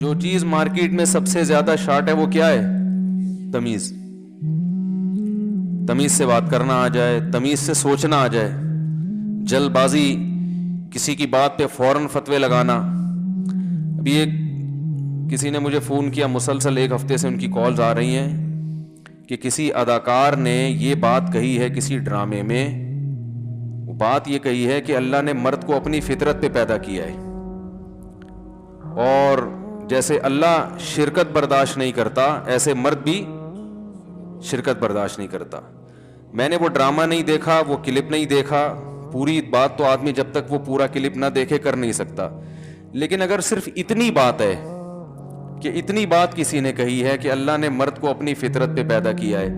جو چیز مارکیٹ میں سب سے زیادہ شارٹ ہے وہ کیا ہے؟ تمیز. تمیز سے بات کرنا آ جائے, تمیز سے سوچنا آ جائے, جلد بازی کسی کی بات پہ فوراً فتوے لگانا. ابھی ایک کسی نے مجھے فون کیا, مسلسل ایک ہفتے سے ان کی کالز آ رہی ہیں کہ کسی اداکار نے یہ بات کہی ہے کسی ڈرامے میں. وہ بات یہ کہی ہے کہ اللہ نے مرد کو اپنی فطرت پہ پیدا کیا ہے, اور جیسے اللہ شرکت برداشت نہیں کرتا ایسے مرد بھی شرکت برداشت نہیں کرتا. میں نے وہ ڈرامہ نہیں دیکھا, وہ کلپ نہیں دیکھا, پوری بات تو آدمی جب تک وہ پورا کلپ نہ دیکھے کر نہیں سکتا. لیکن اگر صرف اتنی بات ہے کہ اتنی بات کسی نے کہی ہے کہ اللہ نے مرد کو اپنی فطرت پہ پیدا کیا ہے,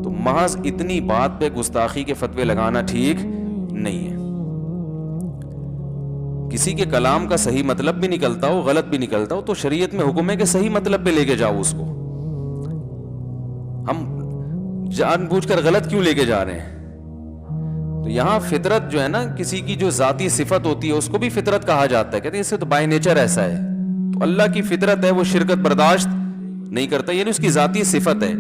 تو محض اتنی بات پہ گستاخی کے فتوے لگانا ٹھیک نہیں ہے. کسی کے کلام کا صحیح مطلب بھی نکلتا ہو, غلط بھی نکلتا ہو, تو شریعت میں حکم ہے کہ صحیح مطلب پہ لے کے جاؤ اس کو. ہم جان بوجھ کر غلط کیوں لے کے جا رہے ہیں؟ تو یہاں فطرت جو ہے نا, کسی کی جو ذاتی صفت ہوتی ہے اس کو بھی فطرت کہا جاتا ہے. کہتے ہیں اس سے تو بائی نیچر ایسا ہے. تو اللہ کی فطرت ہے, وہ شرکت برداشت نہیں کرتا, یعنی اس کی ذاتی صفت ہے.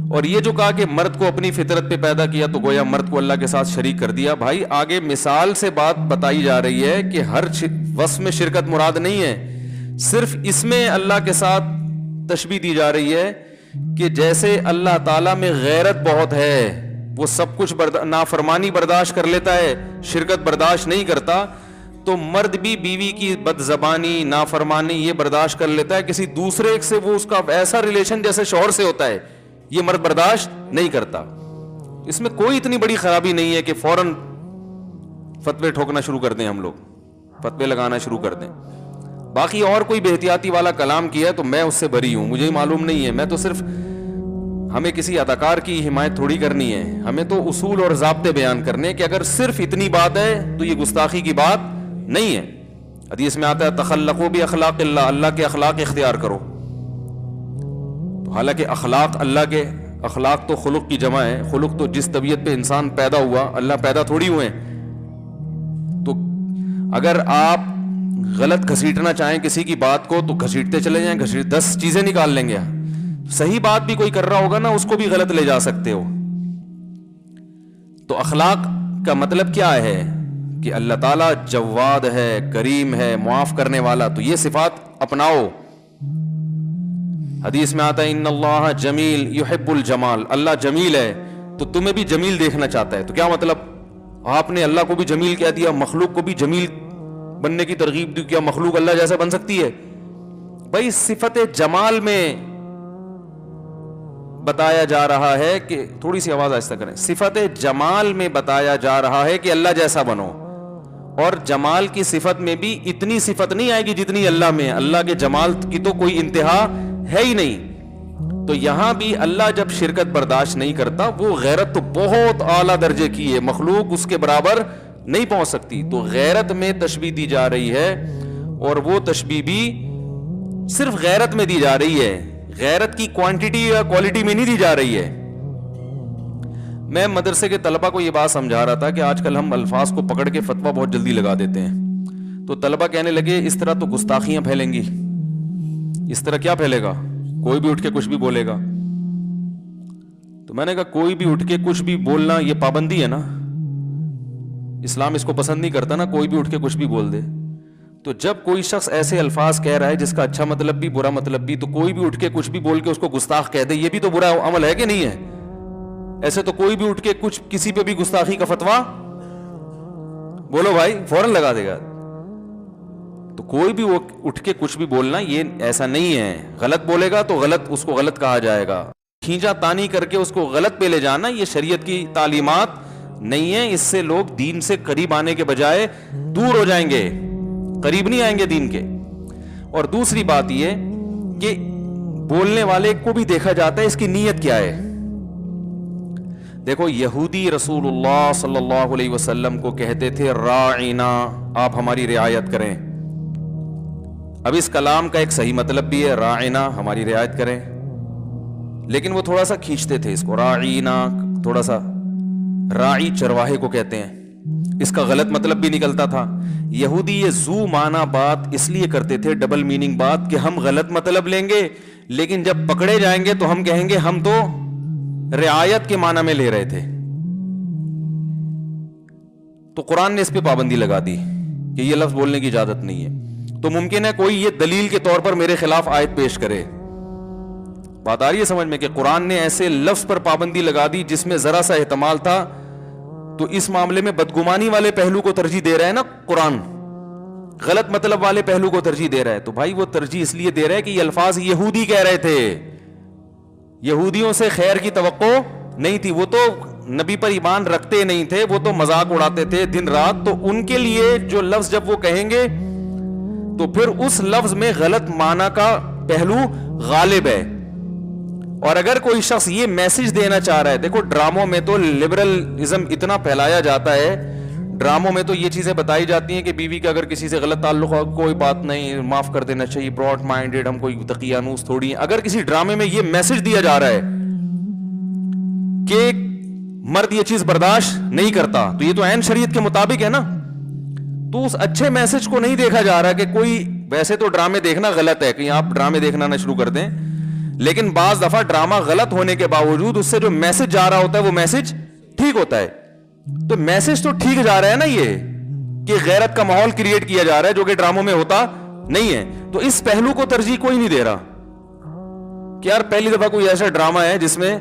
اور یہ جو کہا کہ مرد کو اپنی فطرت پہ پیدا کیا, تو گویا مرد کو اللہ کے ساتھ شریک کر دیا. بھائی آگے مثال سے بات بتائی جا رہی ہے کہ ہر وصف میں شرکت مراد نہیں ہے, صرف اس میں اللہ کے ساتھ تشبیہ دی جا رہی ہے کہ جیسے اللہ تعالیٰ میں غیرت بہت ہے, وہ سب کچھ نافرمانی برداشت کر لیتا ہے, شرکت برداشت نہیں کرتا, تو مرد بھی بیوی کی بد زبانی نافرمانی یہ برداشت کر لیتا ہے. کسی دوسرے سے وہ اس کا ایسا ریلیشن جیسے شوہر سے ہوتا ہے, یہ مرد برداشت نہیں کرتا. اس میں کوئی اتنی بڑی خرابی نہیں ہے کہ فوراً فتوے ٹھوکنا شروع کر دیں, ہم لوگ فتوے لگانا شروع کر دیں. باقی اور کوئی بے احتیاطی والا کلام کیا ہے تو میں اس سے بری ہوں, مجھے معلوم نہیں ہے. میں تو صرف, ہمیں کسی اداکار کی حمایت تھوڑی کرنی ہے, ہمیں تو اصول اور ضابطے بیان کرنے کہ اگر صرف اتنی بات ہے تو یہ گستاخی کی بات نہیں ہے. حدیث میں آتا ہے تخلقوا باخلاق اللہ, اللہ کے اخلاق اختیار کرو. تو حالانکہ اخلاق, اللہ کے اخلاق تو خلق کی جمع ہے. خلق تو جس طبیعت پہ انسان پیدا ہوا, اللہ پیدا تھوڑی ہوئے. تو اگر آپ غلط گھسیٹنا چاہیں کسی کی بات کو تو گھسیٹتے چلے جائیں, 10 چیزیں نکال لیں گے. صحیح بات بھی کوئی کر رہا ہوگا نا, اس کو بھی غلط لے جا سکتے ہو. تو اخلاق کا مطلب کیا ہے کہ اللہ تعالیٰ جواد ہے, کریم ہے, معاف کرنے والا, تو یہ صفات اپناؤ. حدیث میں آتا ہے ان اللہ جمیل یحب الجمال, اللہ جمیل ہے تو تمہیں بھی جمیل دیکھنا چاہتا ہے. تو کیا مطلب, آپ نے اللہ کو بھی جمیل کہہ دیا, مخلوق کو بھی جمیل بننے کی ترغیب دی, کیا مخلوق اللہ جیسا بن سکتی ہے؟ بھائی صفت جمال میں بتایا جا رہا ہے کہ, تھوڑی سی آواز آہستہ کریں, صفت جمال میں بتایا جا رہا ہے کہ اللہ جیسا بنو. اور جمال کی صفت میں بھی اتنی صفت نہیں آئے گی جتنی اللہ میں ہے. اللہ کے جمال کی تو کوئی انتہا ہے ہی نہیں. تو یہاں بھی اللہ جب شرکت برداشت نہیں کرتا, وہ غیرت تو بہت اعلیٰ درجے کی ہے, مخلوق اس کے برابر نہیں پہنچ سکتی. تو غیرت میں تشبیہ دی جا رہی ہے, اور وہ تشبیہ بھی صرف غیرت میں دی جا رہی ہے, غیرت کی کوانٹٹی یا کوالٹی میں نہیں دی جا رہی ہے. میں مدرسے کے طلبہ کو یہ بات سمجھا رہا تھا کہ آج کل ہم الفاظ کو پکڑ کے فتویٰ بہت جلدی لگا دیتے ہیں. تو طلبہ کہنے لگے اس طرح تو گستاخیاں پھیلیں گی. اس طرح کیا پھیلے گا, کوئی بھی اٹھ کے کچھ بھی بولے گا. تو میں نے کہا کوئی بھی اٹھ کے کچھ بھی بولنا یہ پابندی ہے نا, اسلام اس کو پسند نہیں کرتا نا, کوئی بھی اٹھ کے کچھ بھی بول دے. تو جب کوئی شخص ایسے الفاظ کہہ رہا ہے جس کا اچھا مطلب بھی برا مطلب بھی, تو کوئی بھی اٹھ کے کچھ بھی بول کے اس کو گستاخ کہہ دے, یہ بھی تو برا عمل ہے کہ نہیں ہے؟ ایسے تو کوئی بھی اٹھ کے کچھ کسی پہ بھی گستاخی کا فتویٰ بولو بھائی فوراً لگا دے گا. تو کوئی بھی اٹھ کے کچھ بھی بولنا یہ ایسا نہیں ہے. غلط بولے گا تو غلط, اس کو غلط کہا جائے گا. کھینچا تانی کر کے اس کو غلط پہ لے جانا یہ شریعت کی تعلیمات نہیں ہے. اس سے لوگ دین سے قریب آنے کے بجائے دور ہو جائیں گے, قریب نہیں آئیں گے دین کے. اور دوسری بات یہ کہ بولنے والے کو بھی دیکھا جاتا ہے اس کی نیت کیا ہے. دیکھو یہودی رسول اللہ صلی اللہ علیہ وسلم کو کہتے تھے راعینا, آپ ہماری رعایت کریں. اب اس کلام کا ایک صحیح مطلب بھی ہے, راعینا ہماری رعایت کریں, لیکن وہ تھوڑا سا کھینچتے تھے اس کو, راعینا تھوڑا سا, راعی چرواہے کو کہتے ہیں. اس کا غلط مطلب بھی نکلتا تھا. یہودی یہ زو معنی بات اس لیے کرتے تھے, ڈبل میننگ بات, کہ ہم غلط مطلب لیں گے لیکن جب پکڑے جائیں گے تو ہم کہیں گے ہم تو رعایت کے معنی میں لے رہے تھے. تو قرآن نے اس پہ پابندی لگا دی کہ یہ لفظ بولنے کی اجازت نہیں ہے. تو ممکن ہے کوئی یہ دلیل کے طور پر میرے خلاف آیت پیش کرے. بات آ رہی ہے سمجھ میں کہ قرآن نے ایسے لفظ پر پابندی لگا دی جس میں ذرا سا احتمال تھا. تو اس معاملے میں بدگمانی والے پہلو کو ترجیح دے رہا ہے نا قرآن, غلط مطلب والے پہلو کو ترجیح دے رہا ہے. تو بھائی وہ ترجیح اس لیے دے رہا ہے کہ یہ الفاظ یہودی کہہ رہے تھے, یہودیوں سے خیر کی توقع نہیں تھی, وہ تو نبی پر ایمان رکھتے نہیں تھے, وہ تو مذاق اڑاتے تھے دن رات. تو ان کے لیے جو لفظ جب وہ کہیں گے تو پھر اس لفظ میں غلط معنی کا پہلو غالب ہے. اور اگر کوئی شخص یہ میسج دینا چاہ رہا ہے, دیکھو ڈراموں میں تو لبرلزم اتنا پھیلایا جاتا ہے, ڈراموں میں تو یہ چیزیں بتائی جاتی ہیں کہ بیوی کا اگر کسی سے غلط تعلق ہو کوئی بات نہیں, معاف کر دینا چاہیے, براڈ مائنڈیڈ, ہم کوئی تقیانوس تھوڑی ہیں. اگر کسی ڈرامے میں یہ میسج دیا جا رہا ہے کہ مرد یہ چیز برداشت نہیں کرتا, تو یہ تو عین شریعت کے مطابق ہے نا. تو اس اچھے میسج کو نہیں دیکھا جا رہا کہ کوئی, ویسے تو ڈرامے دیکھنا غلط ہے, کہیں آپ ڈرامے دیکھنا نہ شروع کر دیں, لیکن بعض دفعہ ڈرامہ غلط ہونے کے باوجود اس سے جو میسج جا رہا ہوتا ہے وہ میسج ٹھیک ہوتا ہے. تو میسج تو ٹھیک جا رہا ہے نا, یہ کہ غیرت کا ماحول کریٹ کیا جا رہا ہے جو کہ ڈراموں میں ہوتا نہیں ہے. تو اس پہلو کو ترجیح کوئی نہیں دے رہا کہ یار پہلی دفعہ کوئی ایسا ڈرامہ ہے جس میں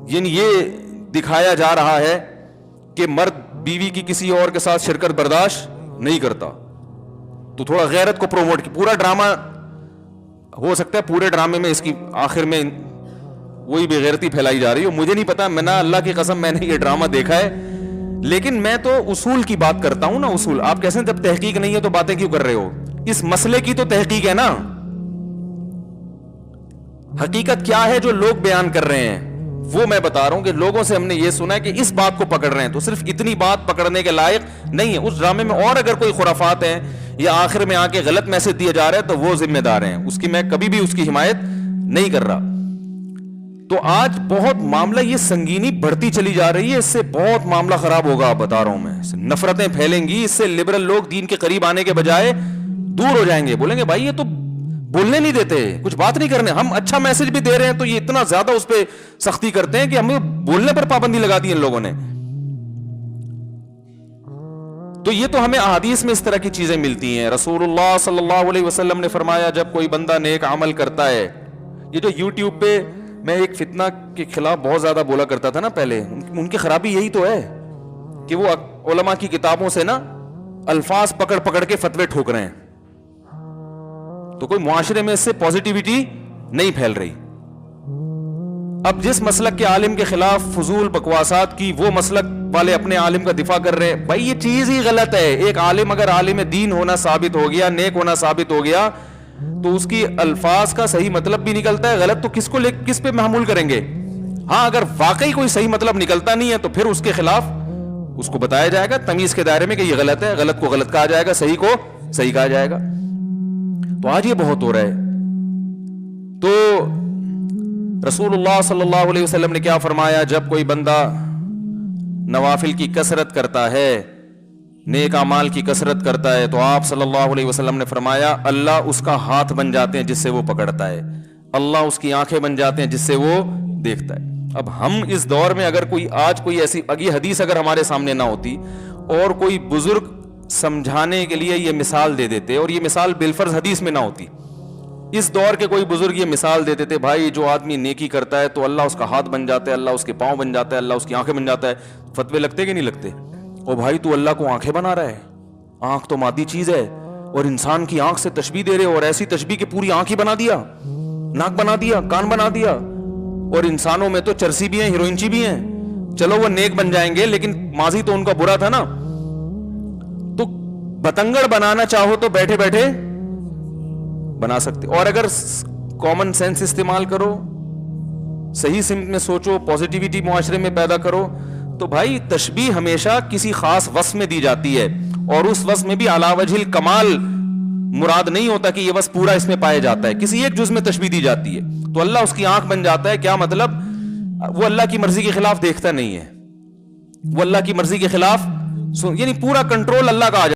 یعنی یہ دکھایا جا رہا ہے کہ مرد بیوی کی کسی اور کے ساتھ شرکت برداشت نہیں کرتا, تو تھوڑا غیرت کو پروموٹ کی. پورا ڈرامہ ہو سکتا ہے پورے ڈرامے میں اس کی آخر میں وہی بے غیرتی پھیلائی جا رہی ہو, مجھے نہیں پتا, میں نہ اللہ کی قسم میں نے یہ ڈرامہ دیکھا ہے, لیکن میں تو اصول کی بات کرتا ہوں نا. اصول آپ کیسے, جب تحقیق نہیں ہے تو باتیں کیوں کر رہے ہو؟ اس مسئلے کی تو تحقیق ہے نا, حقیقت کیا ہے جو لوگ بیان کر رہے ہیں وہ میں بتا رہا ہوں کہ لوگوں سے ہم نے یہ سنا ہے کہ اس بات کو پکڑ رہے ہیں, تو صرف اتنی بات پکڑنے کے لائق نہیں ہے. اس ڈرامے میں اور اگر کوئی خرافات ہیں یا آخر میں آ کے غلط میسج دیا جا رہا ہے تو وہ ذمہ دار ہیں, اس کی میں کبھی بھی اس کی حمایت نہیں کر رہا. تو آج بہت معاملہ یہ سنگینی بڑھتی چلی جا رہی ہے, اس سے بہت معاملہ خراب ہوگا, بتا رہا ہوں میں. نفرتیں پھیلیں گی, اس سے لبرل لوگ دین کے قریب آنے کے بجائے دور ہو جائیں گے, بولیں گے بھائی یہ تو بولنے نہیں دیتے, کچھ بات نہیں کرنے, ہم اچھا میسج بھی دے رہے ہیں تو یہ اتنا زیادہ اس پہ سختی کرتے ہیں کہ ہمیں بولنے پر پابندی لگا دی ان لوگوں نے. تو یہ تو ہمیں احادیث میں اس طرح کی چیزیں ملتی ہیں. رسول اللہ صلی اللہ علیہ وسلم نے فرمایا جب کوئی بندہ نیک عمل کرتا ہے, یہ جو یوٹیوب پہ میں ایک فتنہ کے خلاف بہت زیادہ بولا کرتا تھا نا پہلے, ان کی خرابی یہی تو ہے کہ وہ علماء کی کتابوں سے نا الفاظ پکڑ پکڑ کے فتوے ٹھوک رہے ہیں, تو کوئی معاشرے میں اس سے پازیٹیوٹی نہیں پھیل رہی. اب جس مسلک کے عالم کے خلاف فضول بکواسات کی, وہ مسلک والے اپنے عالم کا دفاع کر رہے, بھائی یہ چیز ہی غلط ہے. ایک عالم اگر عالم دین ہونا ثابت ہو گیا, نیک ہونا ثابت ہو گیا, تو اس کی الفاظ کا صحیح مطلب بھی نکلتا ہے, غلط تو کس پہ محمول کریں گے؟ ہاں اگر واقعی کوئی صحیح مطلب نکلتا نہیں ہے تو پھر اس کے خلاف اس کو بتایا جائے گا تمیز کے دائرے میں کہ یہ غلط ہے, غلط کو غلط کہا جائے گا, صحیح کو صحیح کہا جائے گا. تو آج یہ بہت ہو رہا ہے. تو رسول اللہ صلی اللہ علیہ وسلم نے کیا فرمایا, جب کوئی بندہ نوافل کی کثرت کرتا ہے, نیک اعمال کی کثرت کرتا ہے, تو آپ صلی اللہ علیہ وسلم نے فرمایا اللہ اس کا ہاتھ بن جاتے ہیں جس سے وہ پکڑتا ہے, اللہ اس کی آنکھیں بن جاتے ہیں جس سے وہ دیکھتا ہے. اب ہم اس دور میں اگر کوئی آج کوئی ایسی یہ حدیث اگر ہمارے سامنے نہ ہوتی اور کوئی بزرگ سمجھانے کے لیے یہ مثال دے دیتے, اور یہ مثال بالفرض حدیث میں نہ ہوتی, اس دور کے کوئی بزرگ یہ مثال دیتے تھے, بھائی جو آدمی نیکی کرتا ہے تو اللہ اس کا ہاتھ بن جاتا ہے, اللہ اس کے پاؤں بن جاتا ہے, اللہ اس کی آنکھیں بن جاتا ہے. فتوے لگتے کہ نہیں لگتے؟ او بھائی تو اللہ کو آنکھیں بنا رہا ہے, آنکھ تو مادی چیز ہے, اور انسان کی آنکھ سے تشبیہ دے رہے, اور ایسی تشبیہ کہ پوری آنکھ ہی بنا دیا, ناک بنا دیا, کان بنا دیا. اور انسانوں میں تو چرسی بھی ہیں, ہیروئنچی بھی ہیں, چلو وہ نیک بن جائیں گے لیکن ماضی تو ان کا برا تھا نا. تو بتنگڑ بنانا چاہو تو بیٹھے بیٹھے بنا سکتے, اور اگر کامن سینس استعمال کرو, صحیح سمت میں سوچو, پازیٹیوٹی معاشرے میں پیدا کرو, تو بھائی تشبیہ ہمیشہ کسی خاص وصف میں دی جاتی ہے, اور اس وصف میں بھی علی وجہ الکمال مراد نہیں ہوتا کہ یہ بس پورا اس میں پایا جاتا ہے, کسی ایک جز میں تشبیہ دی جاتی ہے. تو اللہ اس کی آنکھ بن جاتا ہے, کیا مطلب؟ وہ اللہ کی مرضی کے خلاف دیکھتا نہیں ہے, وہ اللہ کی مرضی کے خلاف یعنی پورا کنٹرول اللہ کا آ جائے.